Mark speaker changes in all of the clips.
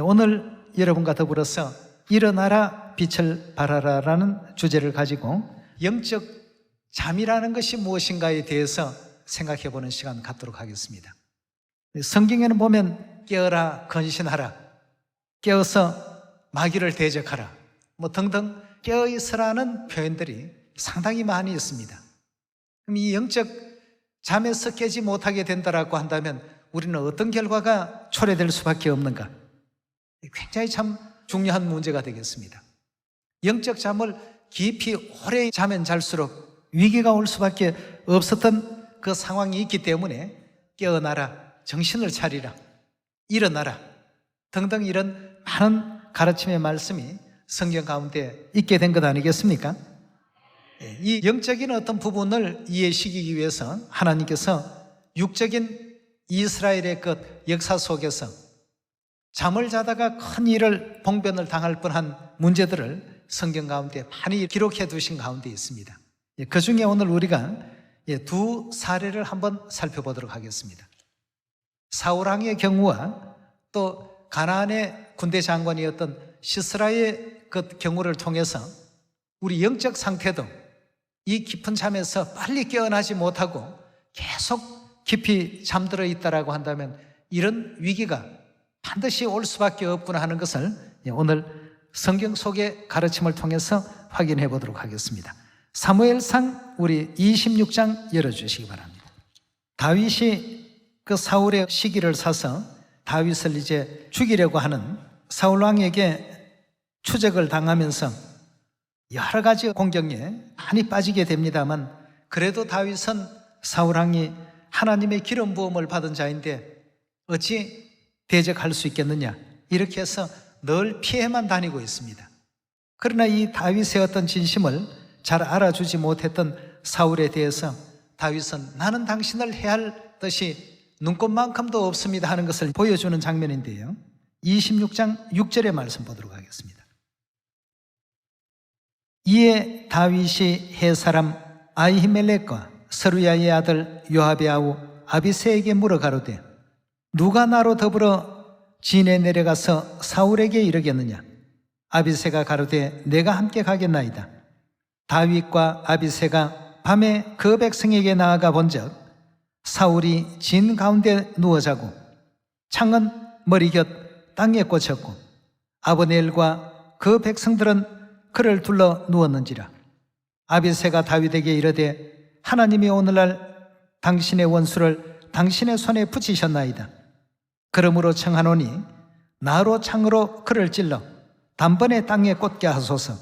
Speaker 1: 오늘 여러분과 더불어서 일어나라 빛을 발하라라는 주제를 가지고 영적 잠이라는 것이 무엇인가에 대해서 생각해 보는 시간 갖도록 하겠습니다. 성경에는 보면 깨어라 건신하라, 깨어서 마귀를 대적하라 등등 깨어 있으라는 표현들이 상당히 많이 있습니다. 그럼 이 영적 잠에서 깨지 못하게 된다라고 한다면 우리는 어떤 결과가 초래될 수밖에 없는가? 굉장히 참 중요한 문제가 되겠습니다. 영적 잠을 깊이 오래 자면 잘수록 위기가 올 수밖에 없었던 그 상황이 있기 때문에 깨어나라, 정신을 차리라, 일어나라 등등 이런 많은 가르침의 말씀이 성경 가운데 있게 된 것 아니겠습니까? 이 영적인 어떤 부분을 이해시키기 위해서 하나님께서 육적인 이스라엘의 그 역사 속에서 잠을 자다가 큰 일을 봉변을 당할 뻔한 문제들을 성경 가운데 많이 기록해 두신 가운데 있습니다. 그 중에 오늘 우리가 두 사례를 한번 살펴보도록 하겠습니다. 사울왕의 경우와 또 가나안의 군대 장관이었던 시스라의 그 경우를 통해서 우리 영적 상태도 이 깊은 잠에서 빨리 깨어나지 못하고 계속 깊이 잠들어 있다라고 한다면 이런 위기가 반드시 올 수밖에 없구나 하는 것을 오늘 성경 속의 가르침을 통해서 확인해 보도록 하겠습니다. 사무엘상 우리 26장 열어주시기 바랍니다. 다윗이 그 사울의 시기를 사서 다윗을 이제 죽이려고 하는 사울왕에게 추적을 당하면서 여러 가지 공격에 많이 빠지게 됩니다만 그래도 다윗은 사울왕이 하나님의 기름 부음을 받은 자인데 어찌 대적할 수 있겠느냐, 이렇게 해서 늘 피해만 다니고 있습니다. 그러나 이 다윗의 어떤 진심을 잘 알아주지 못했던 사울에 대해서 다윗은 나는 당신을 해할 뜻이 눈꼽만큼도 없습니다 하는 것을 보여주는 장면인데요, 26장 6절의 말씀 보도록 하겠습니다. 이에 다윗이 헷사람 아히멜렉과 서루야의 아들 요압의 아우 아비새에게 물어 가로되 누가 나로 더불어 진에 내려가서 사울에게 이르겠느냐? 아비새가 가로되 내가 함께 가겠나이다. 다윗과 아비새가 밤에 그 백성에게 나아가 본즉 사울이 진 가운데 누워 자고 창은 머리 곁 땅에 꽂혔고 아브넬과 그 백성들은 그를 둘러 누웠는지라. 아비새가 다윗에게 이르되 하나님이 오늘날 당신의 원수를 당신의 손에 붙이셨나이다. 그러므로 청하노니 나로 창으로 그를 찔러 단번에 땅에 꽂게 하소서.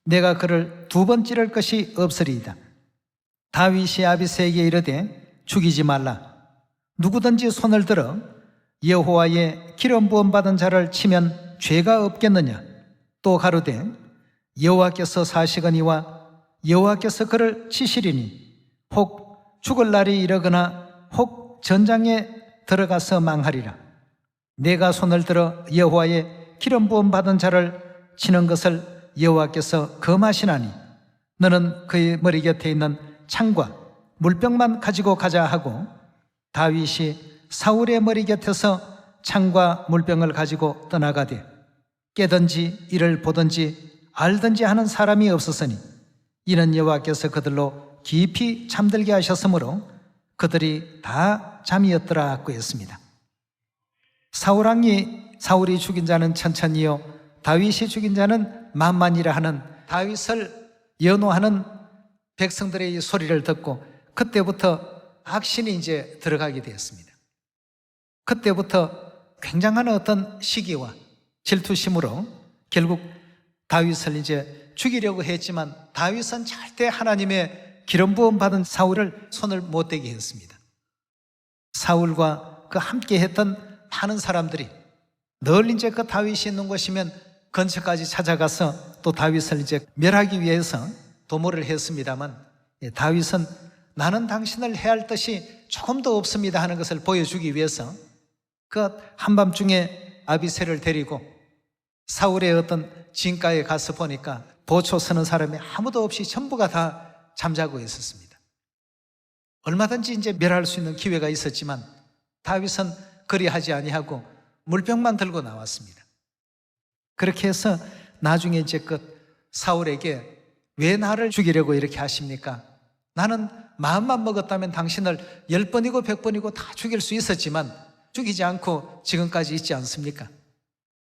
Speaker 1: 내가 그를 두 번 찌를 것이 없으리이다. 다윗이 아비새에게 이르되 죽이지 말라. 누구든지 손을 들어 여호와의 기름 부음 받은 자를 치면 죄가 없겠느냐? 또 가로되 여호와께서 사시거니와 여호와께서 그를 치시리니 혹 죽을 날이 이르거나 혹 전장에 들어가서 망하리라. 내가 손을 들어 여호와의 기름 부음 받은 자를 치는 것을 여호와께서 금하시나니 너는 그의 머리 곁에 있는 창과 물병만 가지고 가자 하고 다윗이 사울의 머리 곁에서 창과 물병을 가지고 떠나가되 깨든지 이를 보든지 알든지 하는 사람이 없었으니 이는 여호와께서 그들로 깊이 잠들게 하셨으므로 그들이 다 잠이었더라 하고 했습니다. 사울이 죽인 자는 천천히요 다윗이 죽인 자는 만만이라 하는 다윗을 연호하는 백성들의 이 소리를 듣고 그때부터 악신이 이제 들어가게 되었습니다. 그때부터 굉장한 어떤 시기와 질투심으로 결국 다윗을 이제 죽이려고 했지만 다윗은 절대 하나님의 기름 부음 받은 사울을 손을 못 대게 했습니다. 사울과 그 함께 했던 많은 사람들이 늘 이제 그 다윗이 있는 곳이면 근처까지 찾아가서 또 다윗을 이제 멸하기 위해서 도모를 했습니다만 다윗은 나는 당신을 해할 뜻이 조금도 없습니다 하는 것을 보여주기 위해서 그 한밤중에 아비새를 데리고 사울의 어떤 진가에 가서 보니까 보초 서는 사람이 아무도 없이 전부가 다 잠자고 있었습니다. 얼마든지 이제 멸할 수 있는 기회가 있었지만 다윗은 그리하지 아니하고 물병만 들고 나왔습니다. 그렇게 해서 나중에 이제 사울에게 왜 나를 죽이려고 이렇게 하십니까? 나는 마음만 먹었다면 당신을 10번이고 100번이고 다 죽일 수 있었지만 죽이지 않고 지금까지 있지 않습니까?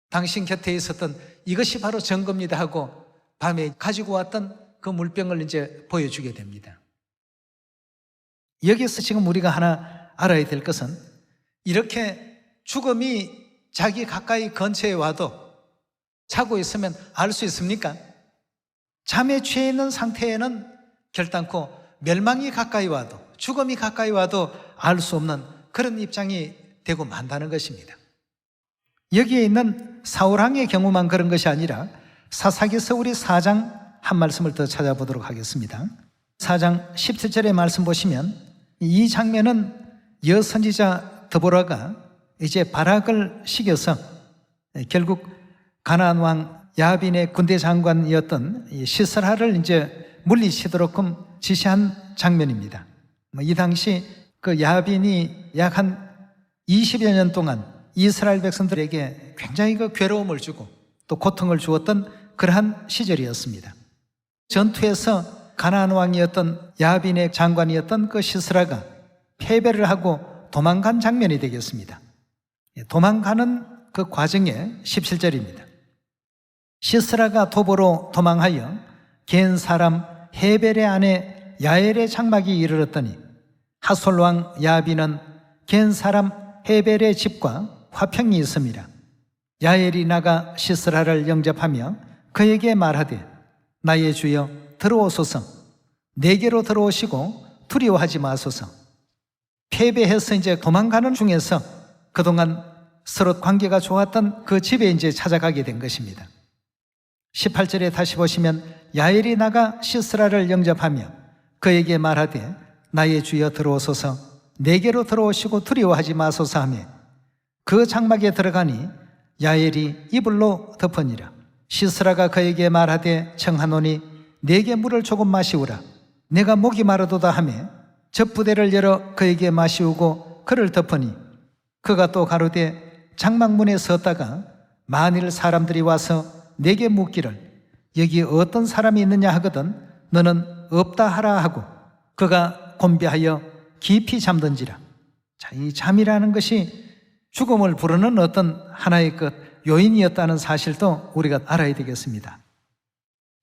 Speaker 1: 당신 곁에 있었던 이것이 바로 증거입니다 하고 밤에 가지고 왔던 그 물병을 이제 보여주게 됩니다. 여기서 지금 우리가 하나 알아야 될 것은 이렇게 죽음이 자기 가까이 근처에 와도 자고 있으면 알 수 있습니까? 잠에 취해 있는 상태에는 결단코 멸망이 가까이 와도 죽음이 가까이 와도 알 수 없는 그런 입장이 되고 만다는 것입니다. 여기에 있는 사울왕의 경우만 그런 것이 아니라 사사기서 우리 4장 한 말씀을 더 찾아보도록 하겠습니다. 4장 17절의 말씀 보시면 이 장면은 여선지자 드보라가 이제 바락을 시켜서 결국 가나안 왕 야빈의 군대 장관이었던 시스라를 이제 물리치도록 지시한 장면입니다. 이 당시 그 야빈이 약 한 20여 년 동안 이스라엘 백성들에게 굉장히 괴로움을 주고 또 고통을 주었던 그러한 시절이었습니다. 전투에서 가나안 왕이었던 야빈의 장관이었던 그 시스라가 패배를 하고 도망간 장면이 되겠습니다. 도망가는 그 과정에 17절입니다. 시스라가 도보로 도망하여 겐 사람 헤벨의 아내 야엘의 장막이 이르렀더니 하솔 왕 야빈은 겐 사람 헤벨의 집과 화평이 있습니다. 야엘이 나가 시스라를 영접하며 그에게 말하되 나의 주여 들어오소서, 내게로 들어오시고 두려워하지 마소서. 패배해서 이제 도망가는 중에서 그동안 서로 관계가 좋았던 그 집에 이제 찾아가게 된 것입니다. 18절에 다시 보시면 야엘이 나가 시스라를 영접하며 그에게 말하되 나의 주여 들어오소서, 내게로 들어오시고 두려워하지 마소서 하며 그 장막에 들어가니 야엘이 이불로 덮으니라. 시스라가 그에게 말하되 청하노니 내게 물을 조금 마시우라. 내가 목이 마르도다 하며 젖부대를 열어 그에게 마시우고 그를 덮으니 그가 또 가로되 장막문에 섰다가 만일 사람들이 와서 내게 묻기를 여기 어떤 사람이 있느냐 하거든 너는 없다 하라 하고 그가 곤비하여 깊이 잠든지라. 자, 이 잠이라는 것이 죽음을 부르는 어떤 하나의 요인이었다는 사실도 우리가 알아야 되겠습니다.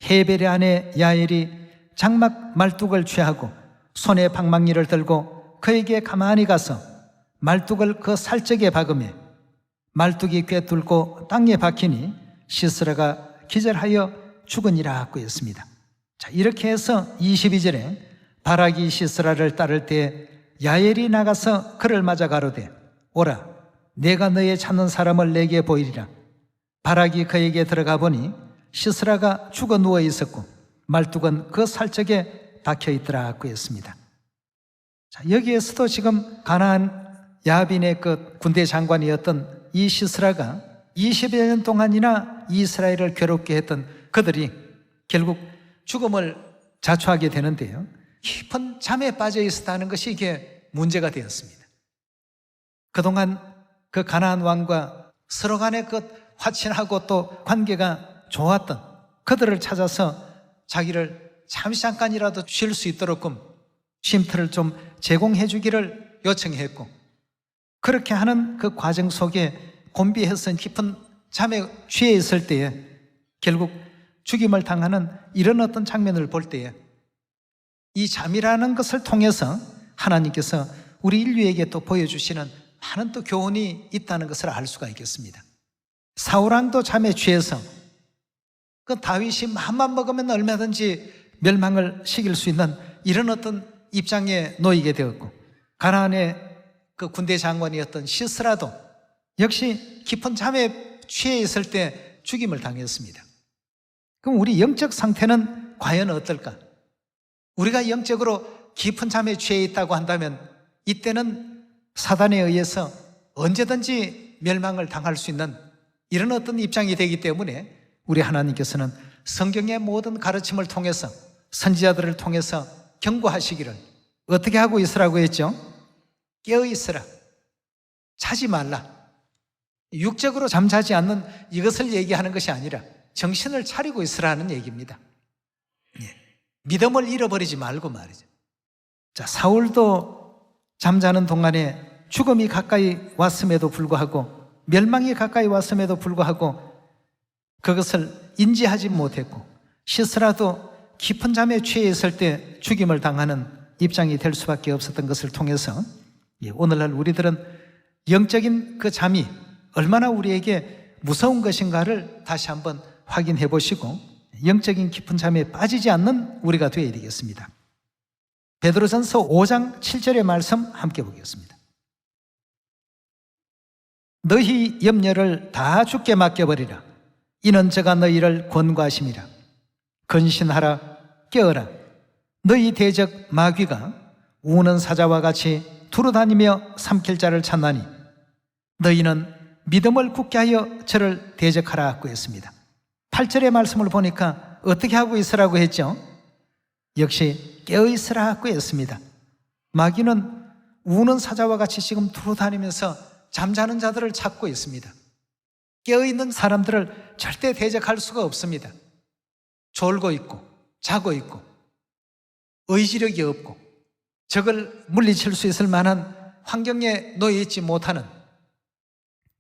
Speaker 1: 헤벨의 아내 야엘이 장막 말뚝을 취하고 손에 방망이를 들고 그에게 가만히 가서 말뚝을 그 살적에 박으며 말뚝이 꿰뚫고 땅에 박히니 시스라가 기절하여 죽으니라 하고 했습니다. 자, 이렇게 해서 22절에 바락이 시스라를 따를 때 야엘이 나가서 그를 맞아 가로되 오라, 내가 너의 찾는 사람을 내게 보이리라. 바락이 그에게 들어가 보니 시스라가 죽어 누워 있었고 말뚝은 그 살적에 박혀 있더라 하고 했습니다. 자, 여기에서도 지금 가나안 야빈의 그 군대 장관이었던 이 시스라가 20여 년 동안이나 이스라엘을 괴롭게 했던 그들이 결국 죽음을 자초하게 되는데요. 깊은 잠에 빠져 있었다는 것이 이게 문제가 되었습니다. 그동안 그 가나안 왕과 서로 간에 화친하고 또 관계가 좋았던 그들을 찾아서 자기를 잠시 잠깐이라도 쉴 수 있도록 쉼터를 좀 제공해 주기를 요청했고 그렇게 하는 그 과정 속에 곤비해서 깊은 잠에 취해 있을 때에 결국 죽임을 당하는 이런 어떤 장면을 볼 때에 이 잠이라는 것을 통해서 하나님께서 우리 인류에게 또 보여주시는 많은 또 교훈이 있다는 것을 알 수가 있겠습니다. 사울왕도 잠에 취해서 그 다윗이 마음만 먹으면 얼마든지 멸망을 시킬 수 있는 이런 어떤 입장에 놓이게 되었고 가나안의 그 군대 장관이었던 시스라도 역시 깊은 잠에 취해 있을 때 죽임을 당했습니다. 그럼 우리 영적 상태는 과연 어떨까? 우리가 영적으로 깊은 잠에 취해 있다고 한다면 이때는 사단에 의해서 언제든지 멸망을 당할 수 있는 이런 어떤 입장이 되기 때문에 우리 하나님께서는 성경의 모든 가르침을 통해서 선지자들을 통해서 경고하시기를 어떻게 하고 있으라고 했죠? 깨어 있으라, 자지 말라. 육적으로 잠자지 않는 이것을 얘기하는 것이 아니라 정신을 차리고 있으라는 얘기입니다. 믿음을 잃어버리지 말고 말이죠. 자, 사울도 잠자는 동안에 죽음이 가까이 왔음에도 불구하고, 멸망이 가까이 왔음에도 불구하고 그것을 인지하지 못했고, 시스라도 깊은 잠에 취해 있을 때 죽임을 당하는 입장이 될 수밖에 없었던 것을 통해서 오늘날 우리들은 영적인 그 잠이 얼마나 우리에게 무서운 것인가를 다시 한번 확인해 보시고 영적인 깊은 잠에 빠지지 않는 우리가 되어야 되겠습니다. 베드로전서 5장 7절의 말씀 함께 보겠습니다. 너희 염려를 다 주께 맡겨버리라. 이는 저가 너희를 권고하심이라. 근신하라, 깨어라. 너희 대적 마귀가 우는 사자와 같이 두루다니며 삼킬 자를 찾나니 너희는 믿음을 굳게 하여 저를 대적하라 하고 했습니다. 8절의 말씀을 보니까 어떻게 하고 있으라고 했죠? 역시 깨어있으라 하고 했습니다. 마귀는 우는 사자와 같이 지금 두루다니면서 잠자는 자들을 찾고 있습니다. 깨어있는 사람들을 절대 대적할 수가 없습니다. 졸고 있고 자고 있고 의지력이 없고 적을 물리칠 수 있을 만한 환경에 놓여 있지 못하는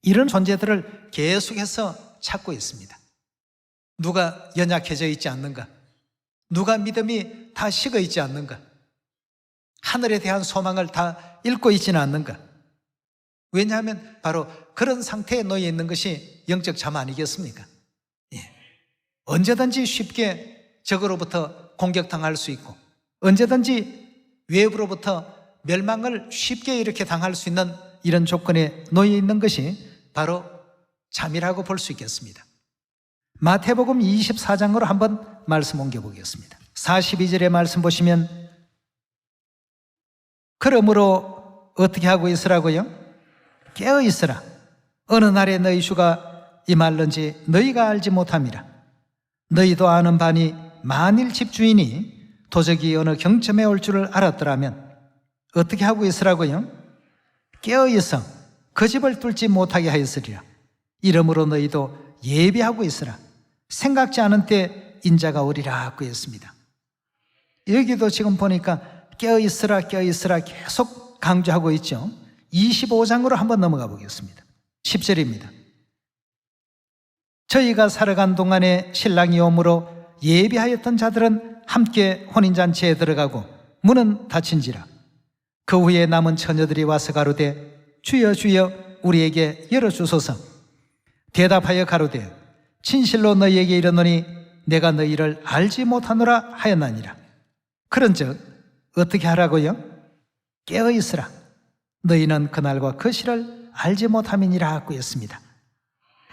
Speaker 1: 이런 존재들을 계속해서 찾고 있습니다. 누가 연약해져 있지 않는가? 누가 믿음이 다 식어 있지 않는가? 하늘에 대한 소망을 다 잃고 있지는 않는가? 왜냐하면 바로 그런 상태에 놓여 있는 것이 영적 잠 아니겠습니까? 언제든지 쉽게 적으로부터 공격당할 수 있고 언제든지 외부로부터 멸망을 쉽게 이렇게 당할 수 있는 이런 조건에 놓여 있는 것이 바로 잠이라고 볼 수 있겠습니다. 마태복음 24장으로 한번 말씀 옮겨보겠습니다. 42절의 말씀 보시면 그러므로 어떻게 하고 있으라고요? 깨어 있으라. 어느 날에 너희 주가 임할는지 너희가 알지 못함이라. 너희도 아는 바니 만일 집주인이 도적이 어느 경점에 올 줄을 알았더라면 어떻게 하고 있으라고요? 깨어 있어 그 집을 뚫지 못하게 하였으리라. 이러므로 너희도 예비하고 있으라. 생각지 않은 때 인자가 오리라 하고 했습니다. 여기도 지금 보니까 깨어 있으라 깨어 있으라 계속 강조하고 있죠. 25장으로 한번 넘어가 보겠습니다. 10절입니다. 저희가 살아간 동안에 신랑이 오므로 예비하였던 자들은 함께 혼인잔치에 들어가고 문은 닫힌지라. 그 후에 남은 처녀들이 와서 가로되 주여 주여 우리에게 열어주소서. 대답하여 가로되 진실로 너희에게 이르노니 내가 너희를 알지 못하노라 하였나니라. 그런즉 어떻게 하라고요? 깨어 있으라. 너희는 그날과 그 시를 알지 못함이니라 하고 했습니다.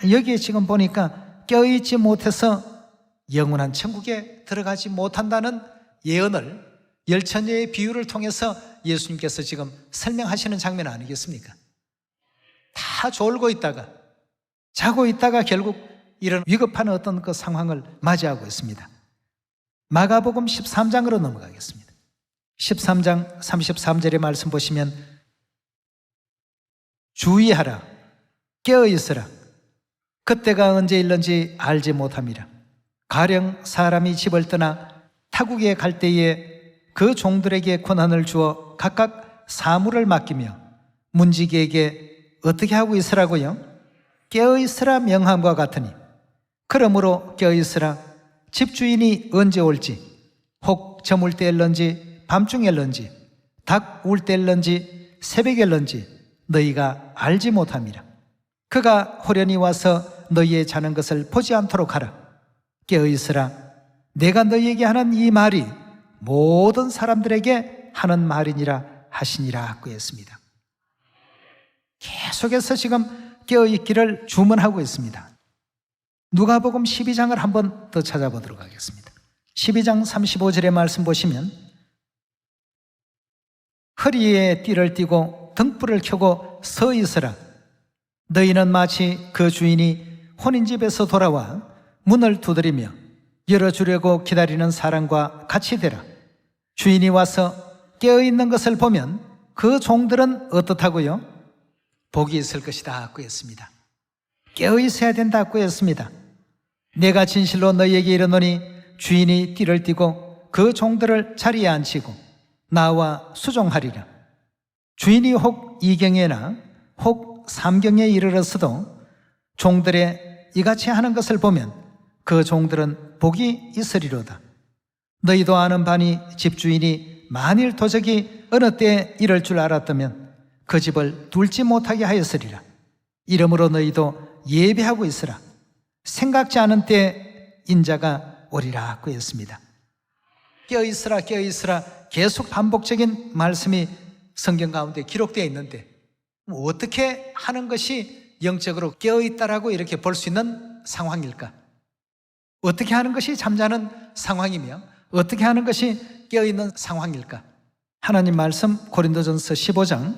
Speaker 1: 여기에 지금 보니까 깨어있지 못해서 영원한 천국에 들어가지 못한다는 예언을 열처녀의 비유를 통해서 예수님께서 지금 설명하시는 장면 아니겠습니까? 다 졸고 있다가 자고 있다가 결국 이런 위급한 어떤 그 상황을 맞이하고 있습니다. 마가복음 13장으로 넘어가겠습니다. 13장 33절의 말씀 보시면 주의하라 깨어있으라 그때가 언제 일는지 알지 못함이라. 가령 사람이 집을 떠나 타국에 갈 때에 그 종들에게 권한을 주어 각각 사물을 맡기며 문지기에게 어떻게 하고 있으라고요? 깨어있으라 명함과 같으니 그러므로 깨어있으라. 집주인이 언제 올지 혹 저물 때일런지 밤중일런지 닭 울 때일런지 새벽일런지 너희가 알지 못함이라. 그가 호련히 와서 너희의 자는 것을 보지 않도록 하라. 깨어있으라. 내가 너희에게 하는 이 말이 모든 사람들에게 하는 말이니라 하시니라 하고 했습니다. 계속해서 지금 깨어있기를 주문하고 있습니다. 누가복음 12장을 한번 더 찾아보도록 하겠습니다. 12장 35절의 말씀 보시면 허리에 띠를 띠고 등불을 켜고 서 있으라. 너희는 마치 그 주인이 혼인집에서 돌아와 문을 두드리며 열어주려고 기다리는 사람과 같이 되라. 주인이 와서 깨어있는 것을 보면 그 종들은 어떻다고요? 복이 있을 것이다 하고 했습니다. 깨어 있어야 된다고 했습니다. 내가 진실로 너희에게 이르노니 주인이 띠를 띠고 그 종들을 자리에 앉히고 나와 수종하리라. 주인이 혹 이경에나 혹 삼경에 이르렀어도 종들의 이같이 하는 것을 보면 그 종들은 복이 있으리로다. 너희도 아는 바니 집주인이 만일 도적이 어느 때에 이럴 줄 알았다면 그 집을 둘지 못하게 하였으리라. 이러므로 너희도 예배하고 있으라. 생각지 않은 때에 인자가 오리라고 했습니다. 깨어있으라 깨어있으라 계속 반복적인 말씀이 성경 가운데 기록되어 있는데 어떻게 하는 것이 영적으로 깨어있다라고 이렇게 볼 수 있는 상황일까? 어떻게 하는 것이 잠자는 상황이며 어떻게 하는 것이 깨어있는 상황일까? 하나님 말씀 고린도전서 15장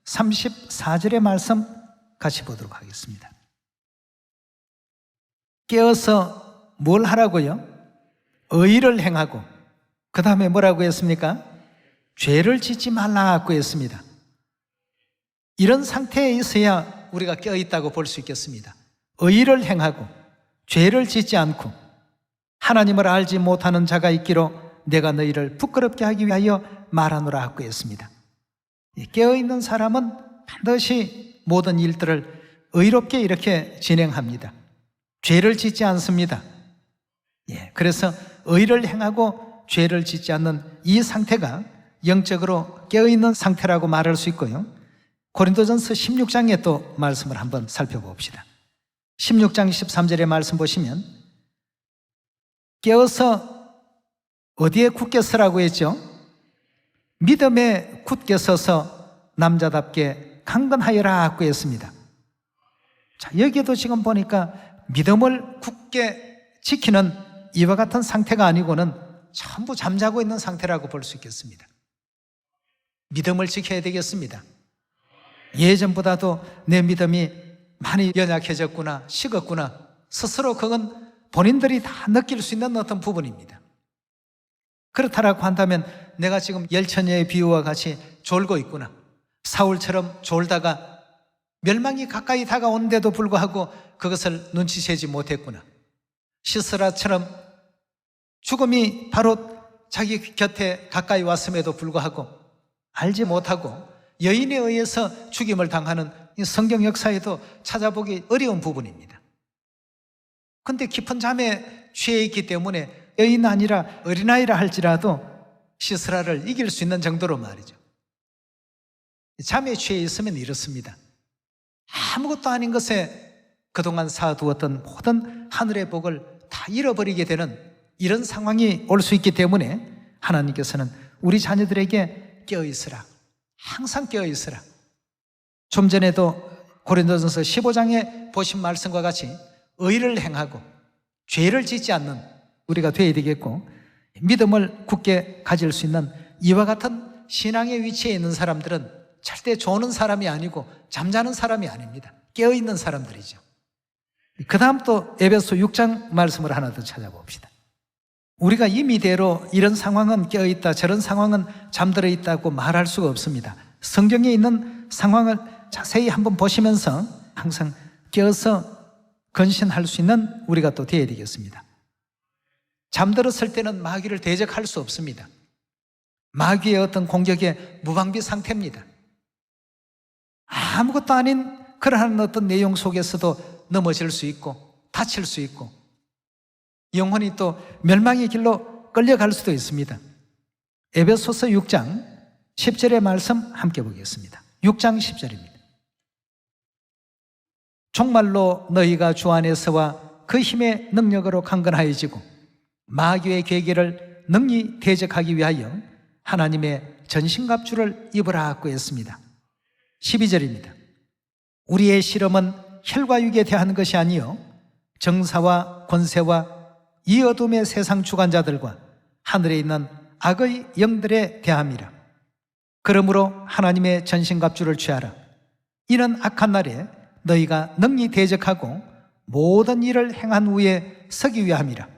Speaker 1: 34절의 말씀 같이 보도록 하겠습니다. 깨어서 뭘 하라고요? 의를 행하고 그 다음에 뭐라고 했습니까? 죄를 짓지 말라고 했습니다. 이런 상태에 있어야 우리가 깨어있다고 볼 수 있겠습니다. 의를 행하고 죄를 짓지 않고 하나님을 알지 못하는 자가 있기로 내가 너희를 부끄럽게 하기 위하여 말하노라 하고 했습니다. 깨어있는 사람은 반드시 모든 일들을 의롭게 이렇게 진행합니다. 죄를 짓지 않습니다. 그래서 의를 행하고 죄를 짓지 않는 이 상태가 영적으로 깨어있는 상태라고 말할 수 있고요. 고린도전서 16장에 또 말씀을 한번 살펴봅시다. 16장 13절의 말씀 보시면 깨어서 어디에 굳게 서라고 했죠? 믿음에 굳게 서서 남자답게 강건하여라 하고 했습니다. 자, 여기에도 지금 보니까 믿음을 굳게 지키는 이와 같은 상태가 아니고는 전부 잠자고 있는 상태라고 볼 수 있겠습니다. 믿음을 지켜야 되겠습니다. 예전보다도 내 믿음이 많이 연약해졌구나, 식었구나, 스스로 그건 본인들이 다 느낄 수 있는 어떤 부분입니다. 그렇다라고 한다면 내가 지금 열처녀의 비유와 같이 졸고 있구나, 사울처럼 졸다가 멸망이 가까이 다가오는데도 불구하고 그것을 눈치채지 못했구나, 시스라처럼 죽음이 바로 자기 곁에 가까이 왔음에도 불구하고 알지 못하고 여인에 의해서 죽임을 당하는 이 성경 역사에도 찾아보기 어려운 부분입니다. 그런데 깊은 잠에 취해 있기 때문에 여인 아니라 어린아이라 할지라도 시스라를 이길 수 있는 정도로 말이죠. 잠에 취해 있으면 이렇습니다. 아무것도 아닌 것에 그동안 쌓아두었던 모든 하늘의 복을 다 잃어버리게 되는 이런 상황이 올 수 있기 때문에 하나님께서는 우리 자녀들에게 깨어있으라, 항상 깨어있으라. 좀 전에도 고린도전서 15장에 보신 말씀과 같이 의를 행하고 죄를 짓지 않는 우리가 되어야 되겠고, 믿음을 굳게 가질 수 있는 이와 같은 신앙의 위치에 있는 사람들은 절대 조는 사람이 아니고 잠자는 사람이 아닙니다. 깨어있는 사람들이죠. 그 다음 또 에베소 6장 말씀을 하나 더 찾아봅시다. 우리가 임의대로 이런 상황은 깨어있다, 저런 상황은 잠들어 있다고 말할 수가 없습니다. 성경에 있는 상황을 자세히 한번 보시면서 항상 깨어서 건신할 수 있는 우리가 또 되어야 되겠습니다. 잠들었을 때는 마귀를 대적할 수 없습니다. 마귀의 어떤 공격의 무방비 상태입니다. 아무것도 아닌 그러한 어떤 내용 속에서도 넘어질 수 있고 다칠 수 있고 영혼이 또 멸망의 길로 끌려갈 수도 있습니다. 에베소서 6장 10절의 말씀 함께 보겠습니다. 6장 10절입니다. 정말로 너희가 주 안에서와 그 힘의 능력으로 강건하여지고 마귀의 계계를 능히 대적하기 위하여 하나님의 전신갑주를 입으라 하고 했습니다. 12절입니다. 우리의 실험은 혈과 육에 대한 것이 아니요 정사와 권세와 이 어둠의 세상 주관자들과 하늘에 있는 악의 영들에 대함이라. 그러므로 하나님의 전신갑주를 취하라. 이는 악한 날에 너희가 능히 대적하고 모든 일을 행한 후에 서기 위함이라.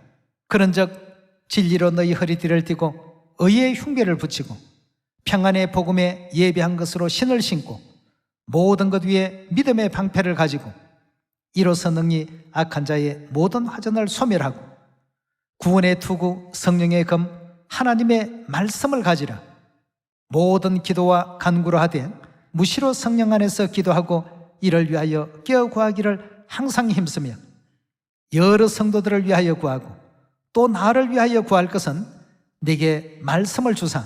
Speaker 1: 그런즉 진리로 너희 허리띠를 띠고 의의 흉배를 붙이고 평안의 복음에 예비한 것으로 신을 신고 모든 것 위에 믿음의 방패를 가지고 이로써 능히 악한 자의 모든 화전을 소멸하고 구원의 투구 성령의 검 하나님의 말씀을 가지라. 모든 기도와 간구로 하되 무시로 성령 안에서 기도하고 이를 위하여 깨어 구하기를 항상 힘쓰며 여러 성도들을 위하여 구하고 또 나를 위하여 구할 것은 내게 말씀을 주사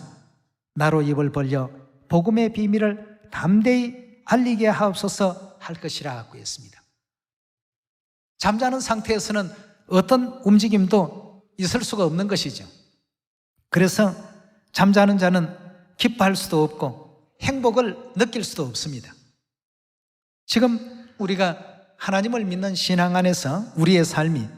Speaker 1: 나로 입을 벌려 복음의 비밀을 담대히 알리게 하옵소서 할 것이라 하고 했습니다. 잠자는 상태에서는 어떤 움직임도 있을 수가 없는 것이죠. 그래서 잠자는 자는 기뻐할 수도 없고 행복을 느낄 수도 없습니다. 지금 우리가 하나님을 믿는 신앙 안에서 우리의 삶이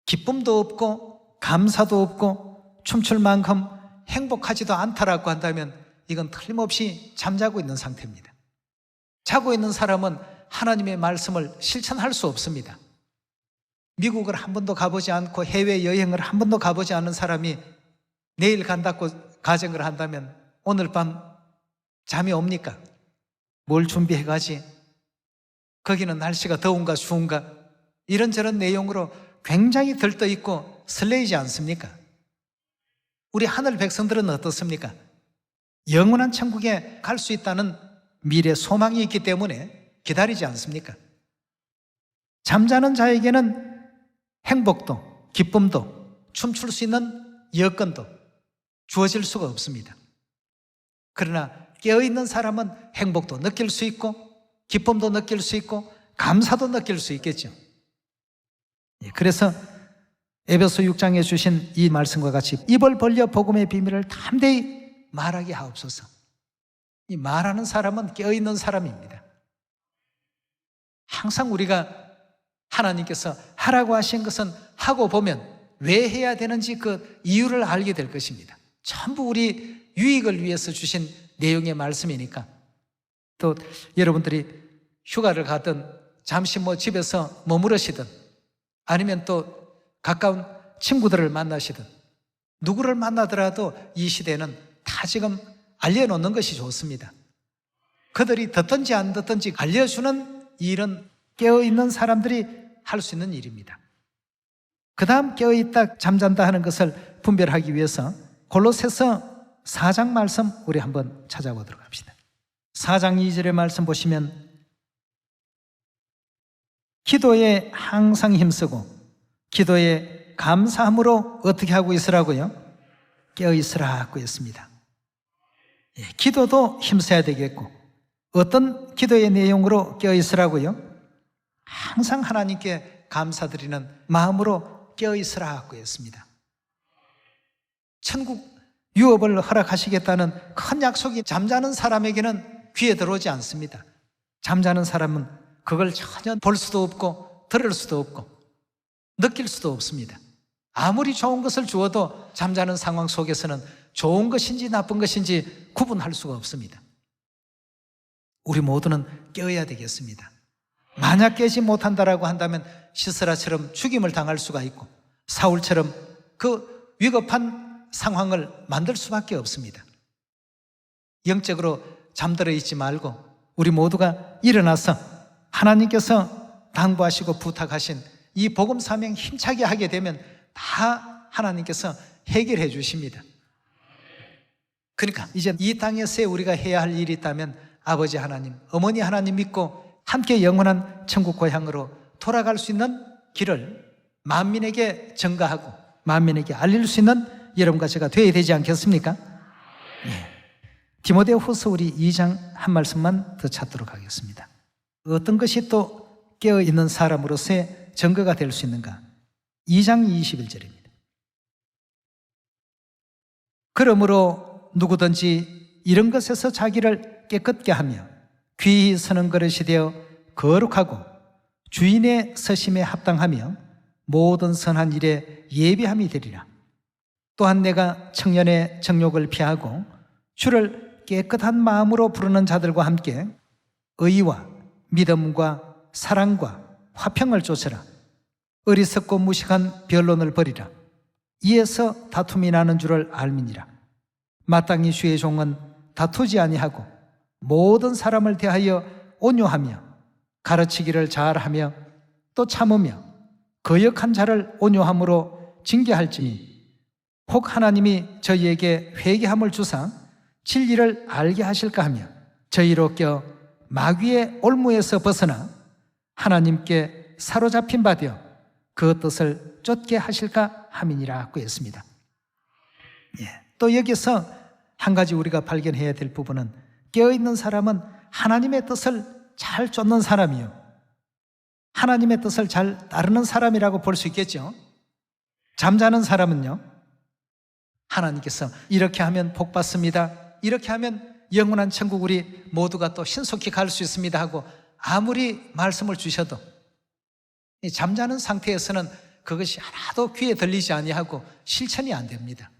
Speaker 1: 기쁨도 없고 감사도 없고 춤출 만큼 행복하지도 않다라고 한다면 이건 틀림없이 잠자고 있는 상태입니다. 자고 있는 사람은 하나님의 말씀을 실천할 수 없습니다. 미국을 한 번도 가보지 않고 해외여행을 한 번도 가보지 않은 사람이 내일 간다고 가정을 한다면 오늘 밤 잠이 옵니까? 뭘 준비해 가지? 거기는 날씨가 더운가 추운가? 이런저런 내용으로 굉장히 들떠있고 설레이지 않습니까? 우리 하늘 백성들은 어떻습니까? 영원한 천국에 갈 수 있다는 미래 소망이 있기 때문에 기다리지 않습니까? 잠자는 자에게는 행복도 기쁨도 춤출 수 있는 여건도 주어질 수가 없습니다. 그러나 깨어있는 사람은 행복도 느낄 수 있고 기쁨도 느낄 수 있고 감사도 느낄 수 있겠죠. 그래서 에베소 6장에 주신 이 말씀과 같이 입을 벌려 복음의 비밀을 담대히 말하게 하옵소서. 이 말하는 사람은 깨어있는 사람입니다. 항상 우리가 하나님께서 하라고 하신 것은 하고 보면 왜 해야 되는지 그 이유를 알게 될 것입니다. 전부 우리 유익을 위해서 주신 내용의 말씀이니까. 또 여러분들이 휴가를 가든 잠시 집에서 머무르시든 아니면 또 가까운 친구들을 만나시든 누구를 만나더라도 이 시대는 다 지금 알려놓는 것이 좋습니다. 그들이 듣든지 안 듣든지 알려주는 일은 깨어있는 사람들이 할 수 있는 일입니다. 그 다음 깨어있다 잠잔다 하는 것을 분별하기 위해서 골로새서 4장 말씀 우리 한번 찾아보도록 합시다. 4장 2절의 말씀 보시면 기도에 항상 힘쓰고 기도에 감사함으로 어떻게 하고 있으라고요? 깨어있으라고 했습니다. 기도도 힘써야 되겠고 어떤 기도의 내용으로 깨어있으라고요? 항상 하나님께 감사드리는 마음으로 깨어있으라고 했습니다. 천국 유업을 허락하시겠다는 큰 약속이 잠자는 사람에게는 귀에 들어오지 않습니다. 잠자는 사람은 그걸 전혀 볼 수도 없고 들을 수도 없고 느낄 수도 없습니다. 아무리 좋은 것을 주어도 잠자는 상황 속에서는 좋은 것인지 나쁜 것인지 구분할 수가 없습니다. 우리 모두는 깨어야 되겠습니다. 만약 깨지 못한다라고 한다면 시스라처럼 죽임을 당할 수가 있고 사울처럼 그 위급한 상황을 만들 수밖에 없습니다. 영적으로 잠들어 있지 말고 우리 모두가 일어나서 하나님께서 당부하시고 부탁하신 이 복음 사명 힘차게 하게 되면 다 하나님께서 해결해 주십니다. 그러니까 이제 이 땅에서 우리가 해야 할 일이 있다면 아버지 하나님, 어머니 하나님 믿고 함께 영원한 천국 고향으로 돌아갈 수 있는 길을 만민에게 전가하고 만민에게 알릴 수 있는 여러분과 제가 되어야 되지 않겠습니까? 디모데 후서 우리 2장 한 말씀만 더 찾도록 하겠습니다. 어떤 것이 또 깨어있는 사람으로서의 증거가 될 수 있는가? 2장 21절입니다. 그러므로 누구든지 이런 것에서 자기를 깨끗게 하며 귀히 서는 그릇이 되어 거룩하고 주인의 서심에 합당하며 모든 선한 일에 예비함이 되리라. 또한 내가 청년의 정욕을 피하고 주를 깨끗한 마음으로 부르는 자들과 함께 의와 믿음과 사랑과 화평을 쫓으라. 어리석고 무식한 변론을 버리라. 이에서 다툼이 나는 줄을 알미니라. 마땅히 주의 종은 다투지 아니하고 모든 사람을 대하여 온유하며 가르치기를 잘하며 또 참으며 거역한 자를 온유함으로 징계할지니 혹 하나님이 저희에게 회개함을 주사 진리를 알게 하실까 하며 저희로 껴 마귀의 올무에서 벗어나 하나님께 사로잡힌 바 되어 그 뜻을 쫓게 하실까 함이니라 했습니다. 또 여기서 한 가지 우리가 발견해야 될 부분은 깨어있는 사람은 하나님의 뜻을 잘 쫓는 사람이요, 하나님의 뜻을 잘 따르는 사람이라고 볼 수 있겠죠. 잠자는 사람은요, 하나님께서 이렇게 하면 복 받습니다, 이렇게 하면 영원한 천국 우리 모두가 또 신속히 갈 수 있습니다 하고 아무리 말씀을 주셔도 이 잠자는 상태에서는 그것이 하나도 귀에 들리지 아니하고 실천이 안 됩니다.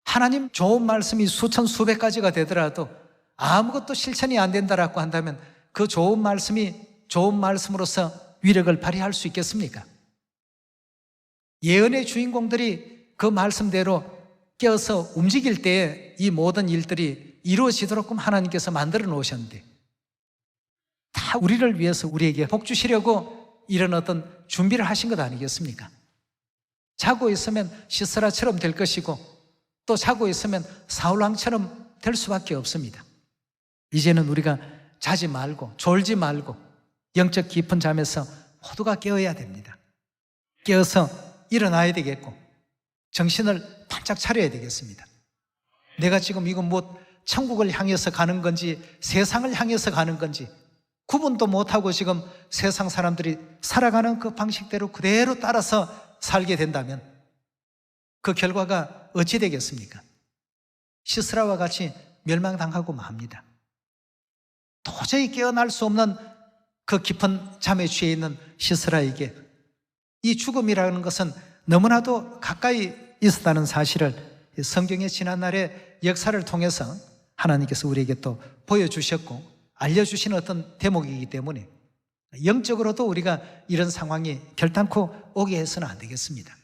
Speaker 1: 하나님 좋은 말씀이 수천 수백 가지가 되더라도 아무것도 실천이 안 된다라고 한다면 그 좋은 말씀이 좋은 말씀으로서 위력을 발휘할 수 있겠습니까? 예언의 주인공들이 그 말씀대로 깨어서 움직일 때에 이 모든 일들이 이루어지도록 하나님께서 만들어 놓으셨는데 다 우리를 위해서 우리에게 복 주시려고 이런 어떤 준비를 하신 것 아니겠습니까? 자고 있으면 시스라처럼 될 것이고 또 자고 있으면 사울왕처럼 될 수밖에 없습니다. 이제는 우리가 자지 말고 졸지 말고 영적 깊은 잠에서 모두가 깨어야 됩니다. 깨어서 일어나야 되겠고 정신을 바짝 차려야 되겠습니다. 내가 지금 이거 뭐 천국을 향해서 가는 건지 세상을 향해서 가는 건지 구분도 못하고 지금 세상 사람들이 살아가는 그 방식대로 그대로 따라서 살게 된다면 그 결과가 어찌 되겠습니까? 시스라와 같이 멸망당하고 맙니다. 도저히 깨어날 수 없는 그 깊은 잠에 취해 있는 시스라에게 이 죽음이라는 것은 너무나도 가까이 있었다는 사실을 성경의 지난날의 역사를 통해서 하나님께서 우리에게 또 보여주셨고 알려주신 어떤 대목이기 때문에 영적으로도 우리가 이런 상황이 결단코 오게 해서는 안 되겠습니다.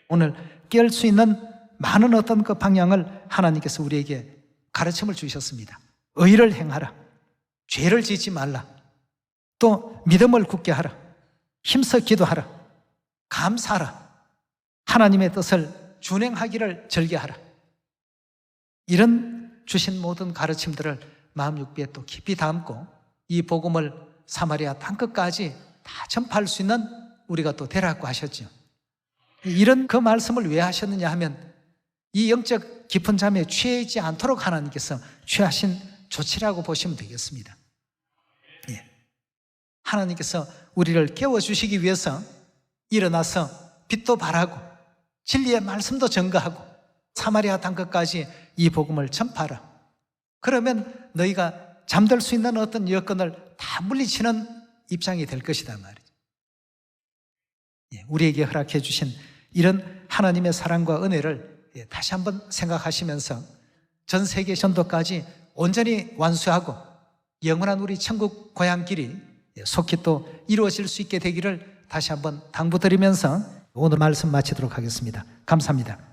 Speaker 1: 오늘 깨울 수 있는 많은 어떤 그 방향을 하나님께서 우리에게 가르침을 주셨습니다. 의를 행하라, 죄를 짓지 말라, 또 믿음을 굳게 하라, 힘써 기도하라, 감사하라, 하나님의 뜻을 준행하기를 절개하라. 이런 주신 모든 가르침들을 마음 육비에 또 깊이 담고 이 복음을 사마리아 땅끝까지 다 전파할 수 있는 우리가 또 되라고 하셨죠. 이런 그 말씀을 왜 하셨느냐 하면 이 영적 깊은 잠에 취해 있지 않도록 하나님께서 취하신 조치라고 보시면 되겠습니다. 하나님께서 우리를 깨워주시기 위해서 일어나서 빛도 발하고 진리의 말씀도 전가하고 사마리아 땅끝까지 이 복음을 전파하라. 그러면 너희가 잠들 수 있는 어떤 여건을 다 물리치는 입장이 될 것이다 말이죠. 우리에게 허락해 주신 이런 하나님의 사랑과 은혜를 다시 한번 생각하시면서 전 세계 전도까지 온전히 완수하고 영원한 우리 천국 고향길이 속히 또 이루어질 수 있게 되기를 다시 한번 당부드리면서 오늘 말씀 마치도록 하겠습니다. 감사합니다.